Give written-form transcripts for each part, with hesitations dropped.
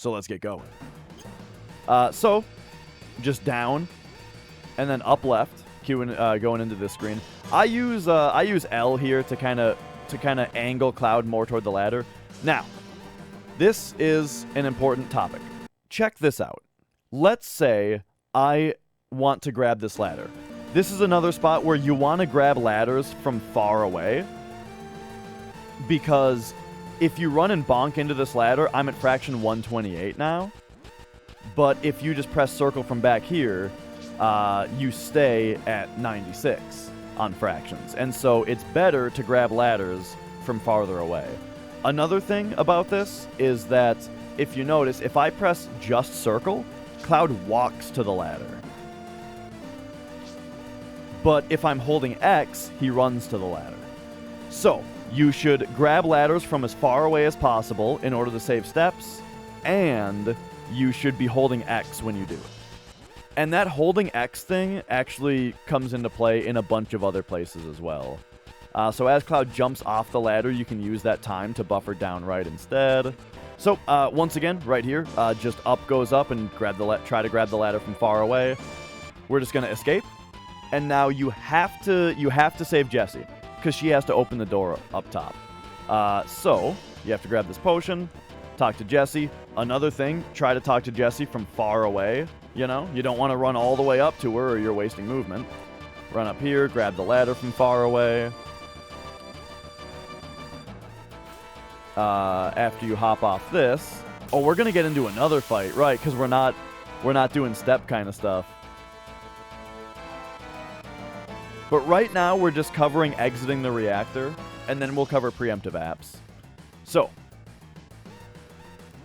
So let's get going. So just down and then up left, going into this screen. I use L here to kind of angle Cloud more toward the ladder. Now, this is an important topic. Check this out. Let's say I want to grab this ladder. This is another spot where you want to grab ladders from far away, because if you run and bonk into this ladder, I'm at fraction 128 now. But if you just press circle from back here, you stay at 96 on fractions. And so it's better to grab ladders from farther away. Another thing about this is that if you notice, if I press just circle, Cloud walks to the ladder. But if I'm holding X, he runs to the ladder. So you should grab ladders from as far away as possible in order to save steps, and you should be holding X when you do it. And that holding X thing actually comes into play in a bunch of other places as well. So as Cloud jumps off the ladder, you can use that time to buffer down right instead. So once again, right here, just up goes up and try to grab the ladder from far away. We're just going to escape. And now you have to save Jessie, because she has to open the door up top. So you have to grab this potion, talk to Jessie. Another thing, try to talk to Jessie from far away. You know, you don't want to run all the way up to her or you're wasting movement. Run up here, grab the ladder from far away. After you hop off this, oh, we're gonna get into another fight, right? Because we're not doing step kind of stuff. But right now, we're just covering exiting the reactor, and then we'll cover preemptive apps. So,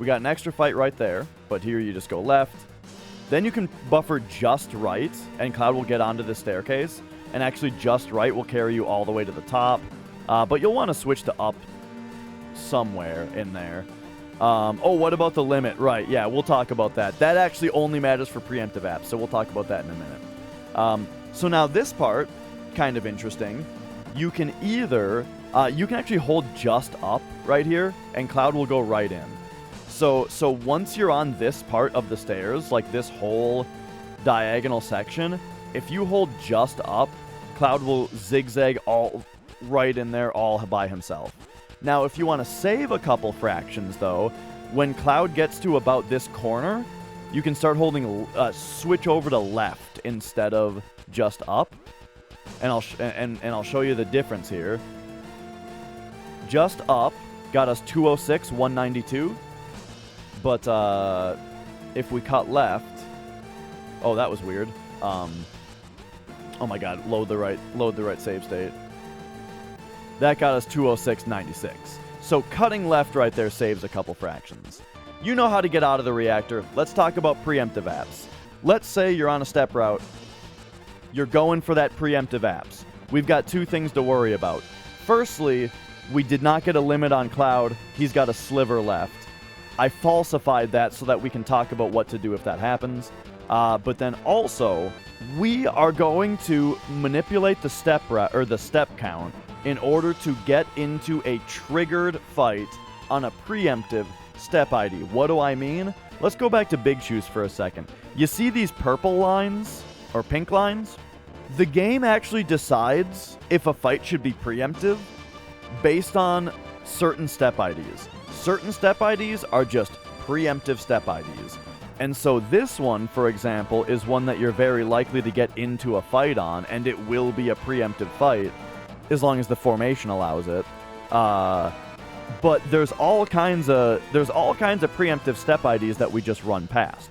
we got an extra fight right there, but here you just go left. Then you can buffer just right, and Cloud will get onto the staircase, and actually just right will carry you all the way to the top. But you'll want to switch to up somewhere in there. Oh, what about the limit? Right, yeah, we'll talk about that. That actually only matters for preemptive apps, so we'll talk about that in a minute. So now this part, kind of interesting. You can either you can actually hold just up right here, and Cloud will go right in. So once you're on this part of the stairs, like this whole diagonal section, if you hold just up, Cloud will zigzag all right in there all by himself. Now, if you want to save a couple fractions, though, when Cloud gets to about this corner, you can start holding switch over to left instead of just up. And I'll show you the difference here. Just up got us 206, 192. But if we cut left, oh, that was weird. Oh my God, load the right save state. That got us 206, 96. So cutting left right there saves a couple fractions. You know how to get out of the reactor. Let's talk about preemptive apps. Let's say you're on a step route. You're going for that preemptive apps. We've got two things to worry about. Firstly, we did not get a limit on Cloud. He's got a sliver left. I falsified that so that we can talk about what to do if that happens. But then also, we are going to manipulate the step count in order to get into a triggered fight on a preemptive StepID. What do I mean? Let's go back to Big Shoes for a second. You see these purple lines, or pink lines? The game actually decides if a fight should be preemptive based on certain StepIDs. Certain StepIDs are just preemptive StepIDs. And so this one, for example, is one that you're very likely to get into a fight on, and it will be a preemptive fight as long as the formation allows it. But there's all kinds of preemptive StepIDs that we just run past.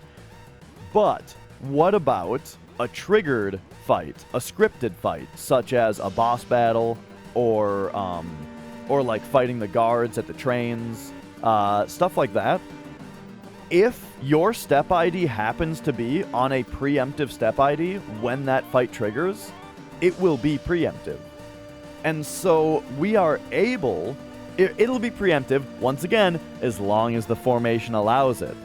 But what about a triggered fight, a scripted fight, such as a boss battle or like fighting the guards at the trains, stuff like that? If your StepID happens to be on a preemptive StepID when that fight triggers, it will be preemptive. And so we are able, it'll be preemptive, once again, as long as the formation allows it.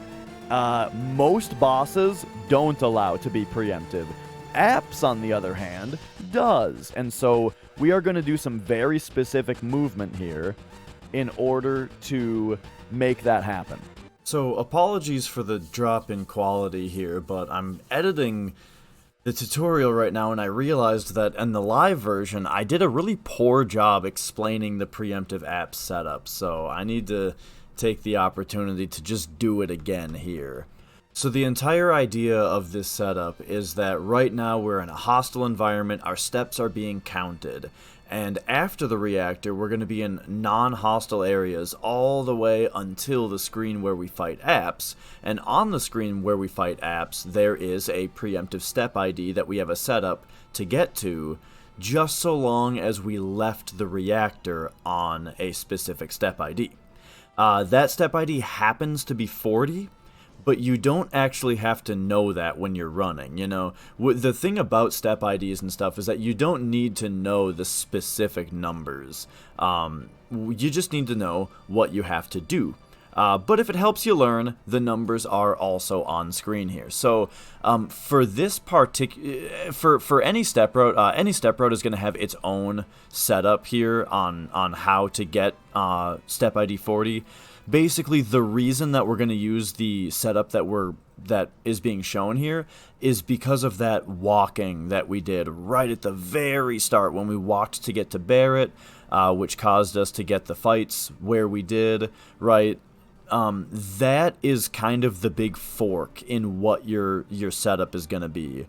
Most bosses don't allow to be preemptive. Apps, on the other hand, does. And so we are going to do some very specific movement here in order to make that happen. So apologies for the drop in quality here, but I'm editing the tutorial right now and I realized that in the live version I did a really poor job explaining the Pre-Emptive App Setup, so I need to take the opportunity to just do it again here. So the entire idea of this setup is that right now we're in a hostile environment, our steps are being counted, and after the reactor we're going to be in non-hostile areas all the way until the screen where we fight apps, and on the screen where we fight apps there is a Pre-Emptive StepID that we have a setup to get to just so long as we left the reactor on a specific StepID. That StepID happens to be 40, but you don't actually have to know that when you're running, you know? The thing about step IDs and stuff is that you don't need to know the specific numbers. You just need to know what you have to do. But if it helps you learn, the numbers are also on screen here. So for this for any step route is going to have its own setup here on how to get step ID 40. Basically, the reason that we're going to use the setup that is being shown here is because of that walking that we did right at the very start when we walked to get to Barrett, which caused us to get the fights where we did, right? That is kind of the big fork in what your setup is going to be.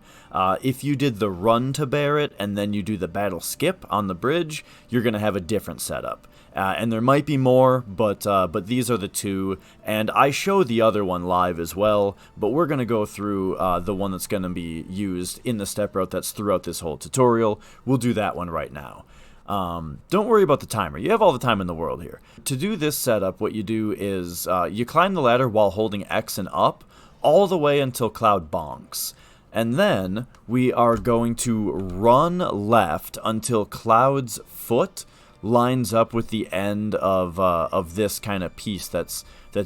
If you did the run to Barrett and then you do the battle skip on the bridge, you're going to have a different setup. And there might be more, but these are the two, and I show the other one live as well, but we're going to go through the one that's going to be used in the step route that's throughout this whole tutorial. We'll do that one right now. Don't worry about the timer. You have all the time in the world here. To do this setup, what you do is you climb the ladder while holding X and up all the way until Cloud bonks. And then we are going to run left until Cloud's foot lines up with the end of this kind of piece that's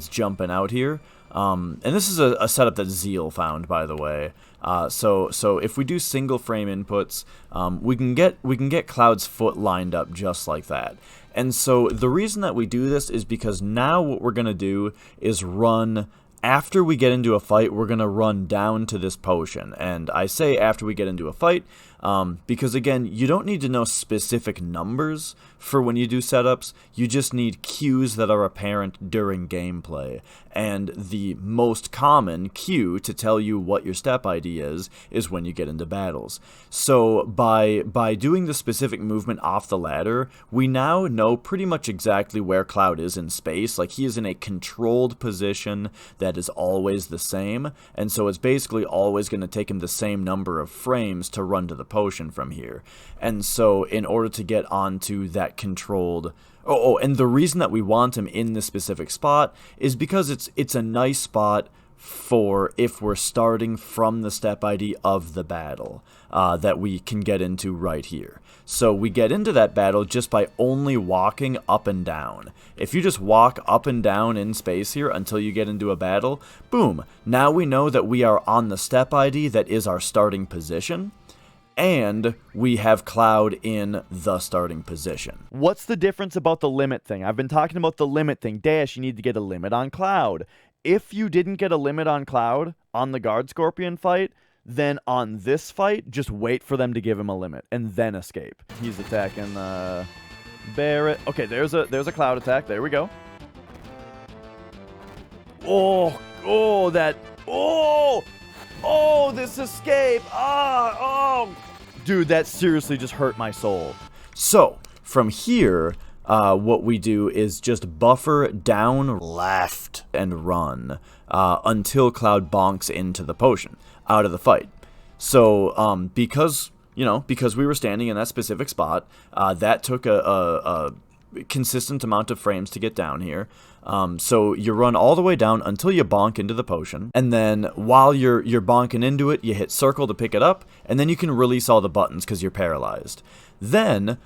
jumping out here. And this is a setup that Zeal found, by the way. So if we do single frame inputs, we can get Cloud's foot lined up just like that. And so the reason that we do this is because now what we're gonna do is run. After we get into a fight, we're going to run down to this potion. And I say after we get into a fight because, again, you don't need to know specific numbers for when you do setups. You just need cues that are apparent during gameplay. And the most common cue to tell you what your step ID is when you get into battles. So by doing the specific movement off the ladder, we now know pretty much exactly where Cloud is in space. Like, he is in a controlled position that is always the same, and so it's basically always going to take him the same number of frames to run to the potion from here. And so in order to get onto that controlled and the reason that we want him in this specific spot is because it's a nice spot for if we're starting from the step ID of the battle that we can get into right here. So we get into that battle just by only walking up and down. If you just walk up and down in space here until you get into a battle, boom, now we know that we are on the step ID that is our starting position, and we have Cloud in the starting position. What's the difference about the limit thing? I've been talking about the limit thing. Dash, you need to get a limit on Cloud. If you didn't get a limit on Cloud on the Guard Scorpion fight, then on this fight, just wait for them to give him a limit and then escape. He's attacking Barrett. Okay, there's a Cloud attack. There we go. Oh, this escape. Dude, that seriously just hurt my soul. So, from here, what we do is just buffer down left and run until Cloud bonks into the potion out of the fight. So because we were standing in that specific spot, that took a consistent amount of frames to get down here. So you run all the way down until you bonk into the potion, and then while you're bonking into it, you hit circle to pick it up, and then you can release all the buttons because you're paralyzed. Then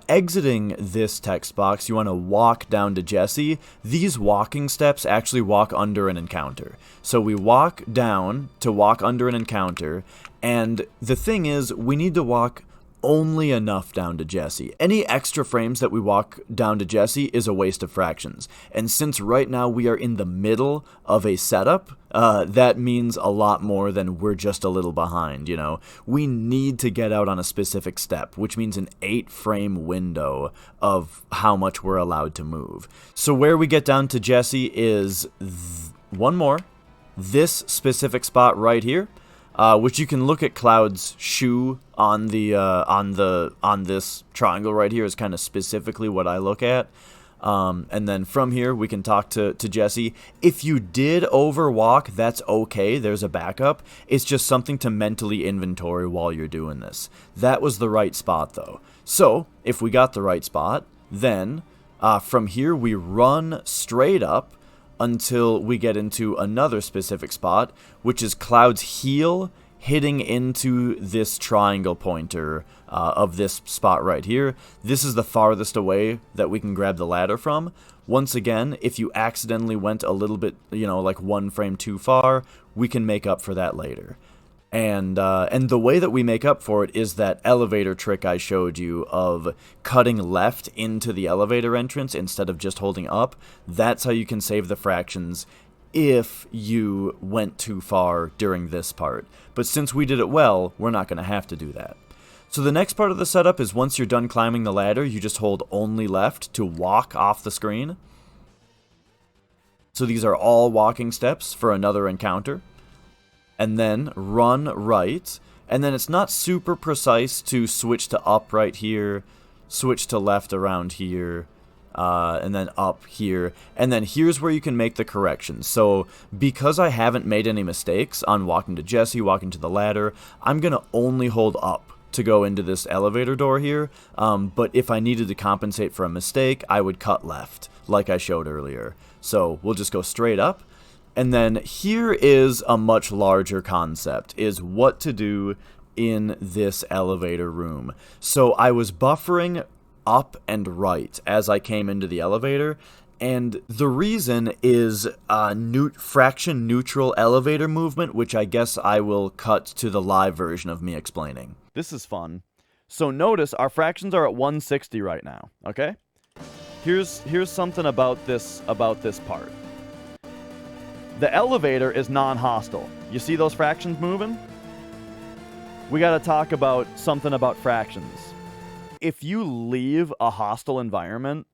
exiting this text box, you want to walk down to Jesse. These walking steps actually walk under an encounter. So we walk down to walk under an encounter, and the thing is, we need to walk only enough down to Jesse. Any extra frames that we walk down to Jesse is a waste of fractions. And since right now we are in the middle of a setup, that means a lot more than we're just a little behind, you know. We need to get out on a specific step, which means an 8-frame window of how much we're allowed to move. So where we get down to Jesse is one more. This specific spot right here. Which you can look at Cloud's shoe on this triangle right here is kind of specifically what I look at. And then from here we can talk to Jesse. If you did overwalk, that's okay. There's a backup. It's just something to mentally inventory while you're doing this. That was the right spot though. So if we got the right spot, then from here we run straight up until we get into another specific spot, which is Cloud's heel hitting into this triangle pointer of this spot right here. This is the farthest away that we can grab the ladder from. Once again, if you accidentally went a little bit, you know, like 1 frame too far, we can make up for that later. And the way that we make up for it is that elevator trick I showed you of cutting left into the elevator entrance instead of just holding up. That's how you can save the fractions if you went too far during this part. But since we did it well, we're not going to have to do that. So the next part of the setup is once you're done climbing the ladder, you just hold only left to walk off the screen. So these are all walking steps for another encounter. And then run right, and then it's not super precise to switch to up right here, switch to left around here, and then up here, and then here's where you can make the corrections. So because I haven't made any mistakes on walking to Jesse, walking to the ladder, I'm going to only hold up to go into this elevator door here, but if I needed to compensate for a mistake, I would cut left, like I showed earlier. So we'll just go straight up. And then here is a much larger concept, is what to do in this elevator room. So I was buffering up and right as I came into the elevator, and the reason is fraction neutral elevator movement, which I guess I will cut to the live version of me explaining. This is fun. So notice our fractions are at 160 right now, okay? Here's something about this part. The elevator is non-hostile. You see those fractions moving? We got to talk about something about fractions. If you leave a hostile environment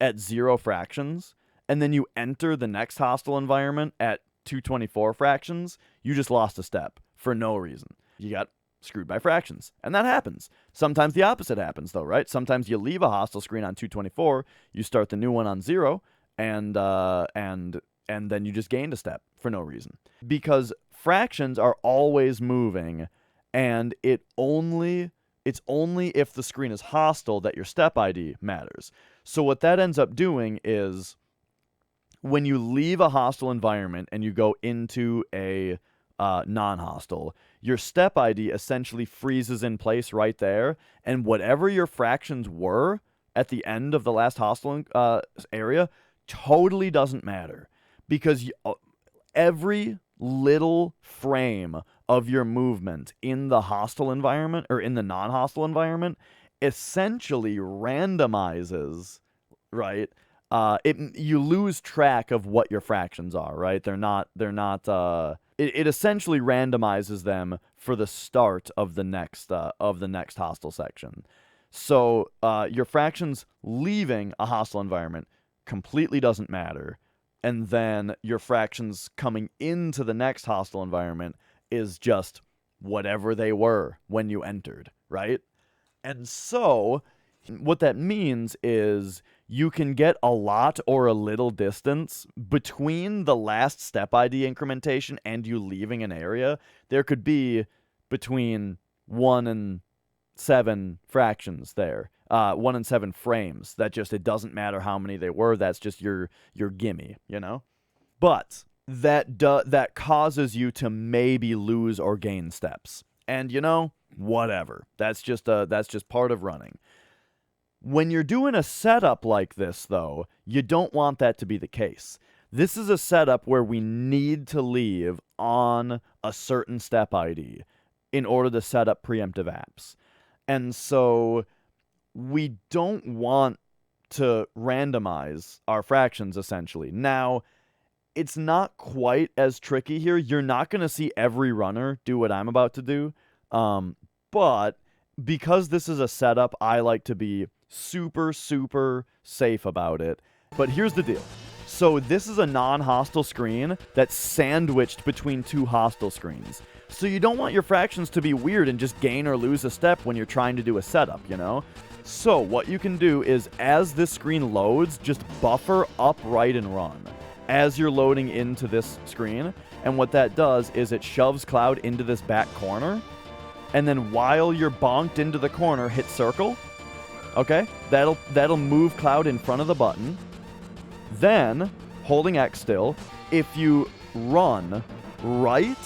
at 0 fractions, and then you enter the next hostile environment at 224 fractions, you just lost a step for no reason. You got screwed by fractions, and that happens. Sometimes the opposite happens, though, right? Sometimes you leave a hostile screen on 224, you start the new one on 0, and then you just gained a step for no reason. Because fractions are always moving, and it's only if the screen is hostile that your step ID matters. So what that ends up doing is when you leave a hostile environment and you go into a non-hostile, your step ID essentially freezes in place right there, and whatever your fractions were at the end of the last hostile area totally doesn't matter. Because every little frame of your movement in the hostile environment or in the non-hostile environment essentially randomizes, right? You lose track of what your fractions are, right? It essentially randomizes them for the start of the next hostile section. So your fractions leaving a hostile environment completely doesn't matter. And then your fractions coming into the next hostile environment is just whatever they were when you entered, right? And so what that means is you can get a lot or a little distance between the last step ID incrementation and you leaving an area. There could be between 1 and 7 fractions there. 1 and 7 frames. That just, it doesn't matter how many they were. That's just your gimme, you know? But that causes you to maybe lose or gain steps. And, you know, whatever. That's just part of running. When you're doing a setup like this, though, you don't want that to be the case. This is a setup where we need to leave on a certain step ID in order to set up preemptive apps. And so we don't want to randomize our fractions, essentially. Now, it's not quite as tricky here. You're not going to see every runner do what I'm about to do. But because this is a setup, I like to be super, super safe about it. But here's the deal. So this is a non-hostile screen that's sandwiched between two hostile screens. So you don't want your fractions to be weird and just gain or lose a step when you're trying to do a setup, you know? So what you can do is, as this screen loads, just buffer up, right, and run as you're loading into this screen. And what that does is it shoves Cloud into this back corner. And then while you're bonked into the corner, hit circle. Okay? That'll move Cloud in front of the button. Then, holding X still, if you run right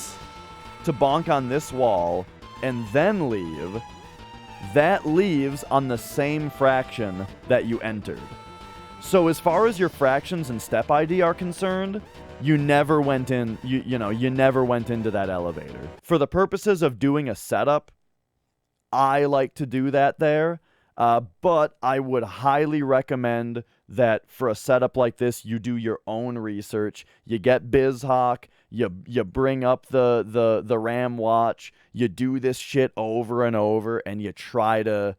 to bonk on this wall and then leave, that leaves on the same fraction that you entered. So as far as your fractions and step ID are concerned, you never went in, you never went into that elevator. For the purposes of doing a setup, I like to do that there, but I would highly recommend that for a setup like this, you do your own research. You get BizHawk, you bring up the RAM watch, you do this shit over and over, and you try to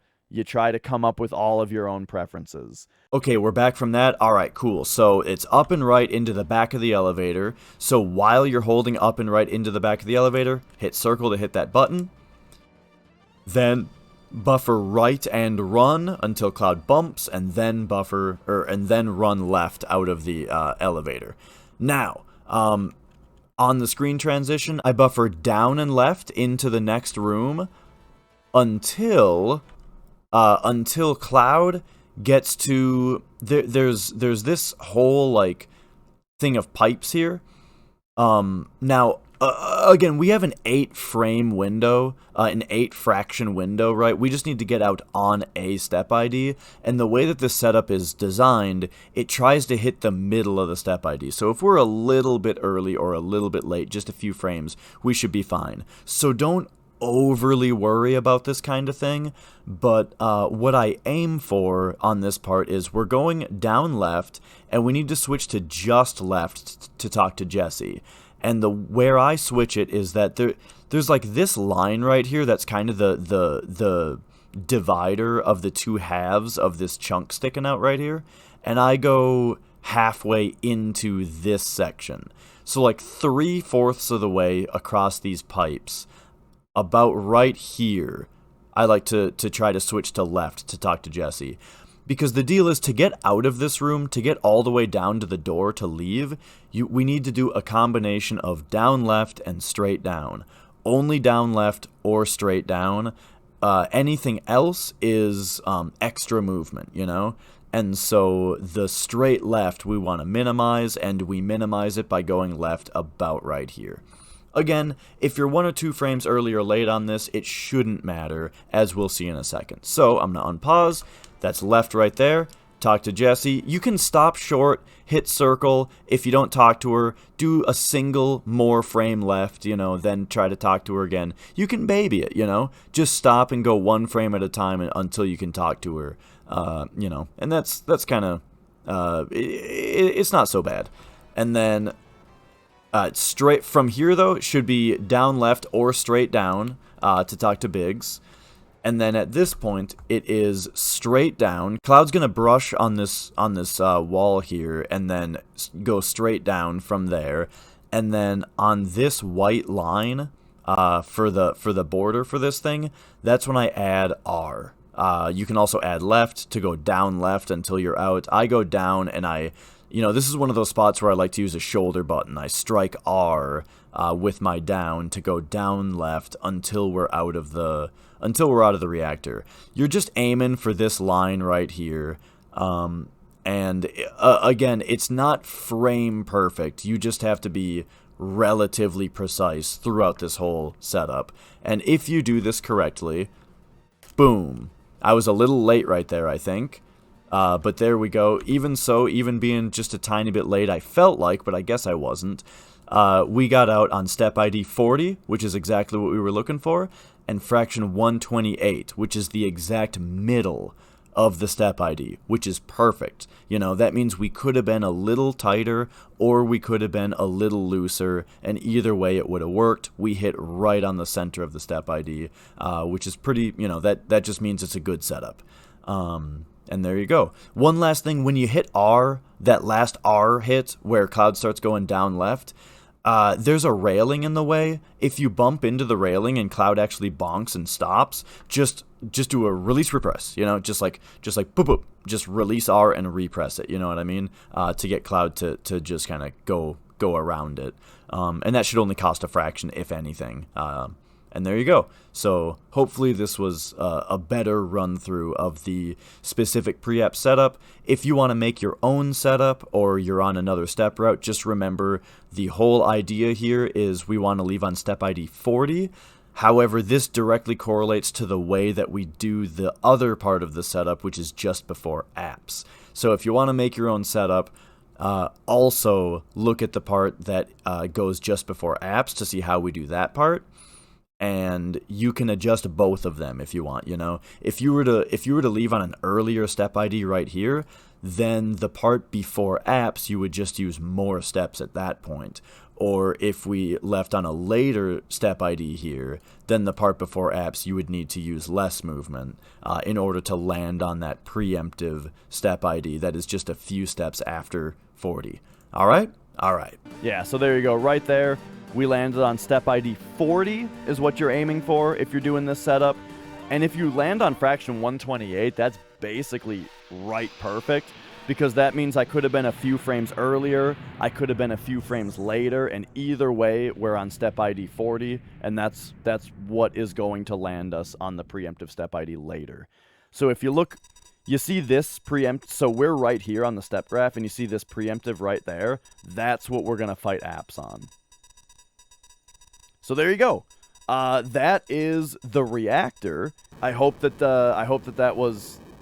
come up with all of your own preferences. Okay, we're back from that. All right, cool. So it's up and right into the back of the elevator. So while you're holding up and right into the back of the elevator, hit circle to hit that button. Then buffer right and run until Cloud bumps, and then run left out of the elevator. Now, on the screen transition, I buffer down and left into the next room until Cloud gets to there's this whole like thing of pipes here. Now again, we have an 8-frame window, an 8-fraction window, right? We just need to get out on a step ID, and the way that this setup is designed, it tries to hit the middle of the step ID. So if we're a little bit early or a little bit late, just a few frames, we should be fine. So don't overly worry about this kind of thing, but what I aim for on this part is we're going down left, and we need to switch to just left to talk to Jesse. And where I switch it is that there's like this line right here that's kind of the divider of the two halves of this chunk sticking out right here, and I go halfway into this section. So like 3/4 of the way across these pipes, about right here, I like to try to switch to left to talk to Jesse. Because the deal is, to get out of this room, to get all the way down to the door to leave, we need to do a combination of down left and straight down. Only down left or straight down. Anything else is extra movement, you know? And so the straight left we want to minimize, and we minimize it by going left about right here. Again, if you're 1 or 2 frames early or late on this, it shouldn't matter, as we'll see in a second. So I'm going to unpause. That's left right there. Talk to Jesse. You can stop short, hit circle. If you don't talk to her, do a single more frame left, you know, then try to talk to her again. You can baby it, you know. Just stop and go 1 frame at a time until you can talk to her, you know. And that's kind of, it's not so bad. And then straight from here, though, it should be down left or straight down to talk to Biggs. And then at this point, it is straight down. Cloud's going to brush on this wall here, and then go straight down from there. And then on this white line for the border for this thing, that's when I add R. You can also add left to go down left until you're out. I go down, and this is one of those spots where I like to use a shoulder button. I strike R with my down to go down left until we're out of the reactor. You're just aiming for this line right here. And again, it's not frame perfect. You just have to be relatively precise throughout this whole setup. And if you do this correctly, boom. I was a little late right there, I think. But there we go. Even so, even being just a tiny bit late, I felt like, but I guess I wasn't. we got out on step ID 40, which is exactly what we were looking for, and fraction 128, which is the exact middle of the step ID, which is perfect. You know, that means we could have been a little tighter or we could have been a little looser, and either way it would have worked. We hit right on the center of the step ID, which is pretty, you know, that just means it's a good setup. And there you go. One last thing, when you hit R, that last R hit where Cloud starts going down left, there's a railing in the way. If you bump into the railing and Cloud actually bonks and stops, just do a release repress, you know, just like boop boop, just release R and repress it, you know what I mean? To get Cloud to just kind of go around it. And that should only cost a fraction, if anything. And there you go. So hopefully this was a better run through of the specific pre-app setup. If you want to make your own setup or you're on another step route, just remember the whole idea here is we want to leave on step ID 40. However, this directly correlates to the way that we do the other part of the setup, which is just before apps. So if you want to make your own setup, also look at the part that goes just before apps to see how we do that part. And you can adjust both of them if you want, you know. If you were to leave on an earlier step ID right here, then the part before apps, you would just use more steps at that point. Or if we left on a later step ID here, then the part before apps, you would need to use less movement in order to land on that preemptive step ID that is just a few steps after 40. All right? All right. Yeah, so there you go. Right there, we landed on step ID 40 is what you're aiming for if you're doing this setup. And if you land on fraction 128, that's basically right perfect, because that means I could have been a few frames earlier, I could have been a few frames later, and either way, we're on step ID 40, and that's what is going to land us on the preemptive step ID later. So if you look, you see this preempt, so we're right here on the step graph, and you see this preemptive right there. That's what we're going to fight apps on. So there you go. That is the Reactor. I hope that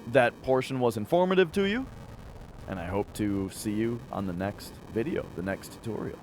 that portion was informative to you, and I hope to see you on the next video, the next tutorial.